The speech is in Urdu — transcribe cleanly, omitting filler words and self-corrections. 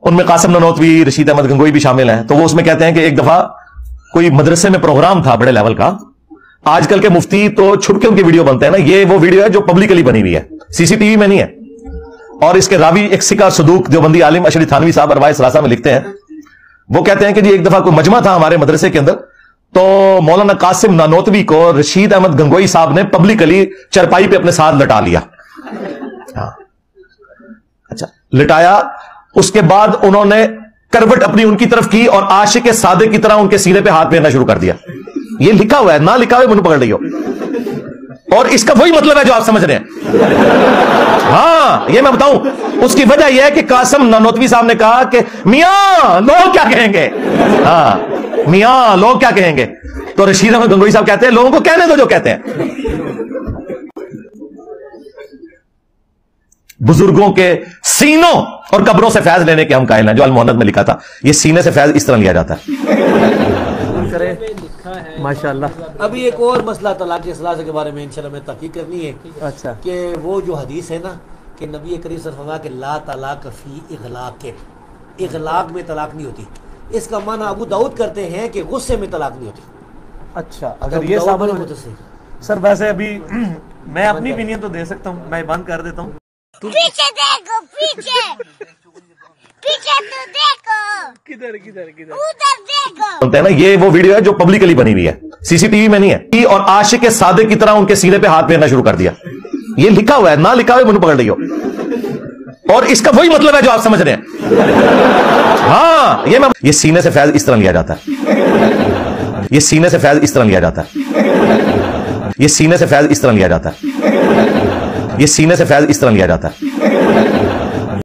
ان میں قاسم نانوتوی، رشید احمد گنگوئی بھی شامل ہیں. تو وہ اس میں کہتے ہیں کہ ایک دفعہ کوئی مدرسے میں پروگرام تھا بڑے لیول کا. آج کل کے مفتی تو چھپ کے ان کی ویڈیو بنتے ہیں نا، یہ وہ ویڈیو ہے جو پبلکلی بنی ہوئی ہے، سی سی ٹی وی میں نہیں ہے. اور اس کے راوی ایک سکہ صدوق دیوبندی عالم اشری تھانوی صاحب روایت ثلاثہ میں لکھتے ہیں، وہ کہتے ہیں کہ جی ایک دفعہ کوئی مجمع تھا ہمارے مدرسے کے اندر، تو مولانا قاسم نانوتوی کو رشید احمد گنگوئی صاحب نے پبلکلی چرپائی پہ اپنے ساتھ لٹا لیا. اچھا لٹایا، اس کے بعد انہوں نے کروٹ اپنی ان کی طرف کی اور عاشق صادق کی طرح ان کے سینے پہ ہاتھ پھیرنا شروع کر دیا. یہ لکھا ہوا ہے، نہ لکھا ہوا مجھے پکڑ رہی ہو. اور اس کا وہی مطلب ہے جو آپ سمجھ رہے ہیں. ہاں یہ میں بتاؤں، اس کی وجہ یہ ہے کہ قاسم نانوتوی صاحب نے کہا کہ میاں لوگ کیا کہیں گے. ہاں میاں لوگ کیا کہیں گے. تو رشید احمد گنگوئی صاحب کہتے ہیں لوگوں کو کہنے دو جو کہتے ہیں. بزرگوں کے سینوں اور قبروں سے فیض لینے کے ہم قائل ہیں، جو المحنت میں لکھا تھا. یہ سینے سے فیض اس طرح لیا جاتا ہے. ماشاءاللہ. ابھی ایک اور مسئلہ طلاق ثلاثہ کے بارے میں انشاءاللہ میں تحقیق کرنی ہے. اچھا کہ وہ جو حدیث ہے نا کہ نبی کریم صلی اللہ علیہ وسلم کہ لا طلاق فی اغلاق، اغلاق میں طلاق نہیں ہوتی. اس کا معنی ابو داؤد کرتے ہیں کہ غصے میں طلاق نہیں ہوتی. اچھا اگر یہ ثابت ہو سر، ویسے ابھی میں اپنی opinion تو دے سکتا ہوں، میں بند کر دیتا ہوں. پیچھے دیکھو، پیچھے پیچھے تو دیکھو، کدھر کدھر کدھر ادھر دیکھو. بولتے ہیں نا، یہ وہ ویڈیو ہے جو پبلکلی بنی ہوئی ہے، سی سی ٹی وی میں نہیں ہے. اور عاشق صادق کی طرح ان کے سینے پہ ہاتھ پھیرنا شروع کر دیا. یہ لکھا ہوا ہے، نہ لکھا ہوا مجھے پکڑ رہی ہو. اور اس کا وہی مطلب ہے جو آپ سمجھ رہے ہیں. ہاں یہ سینے سے فیض اس طرح لیا جاتا ہے. یہ سینے سے فیض اس طرح لیا جاتا ہے. یہ سینے سے فیض اس طرح لیا جاتا ہے. یہ سینے سے فیض اس طرح لیا جاتا ہے.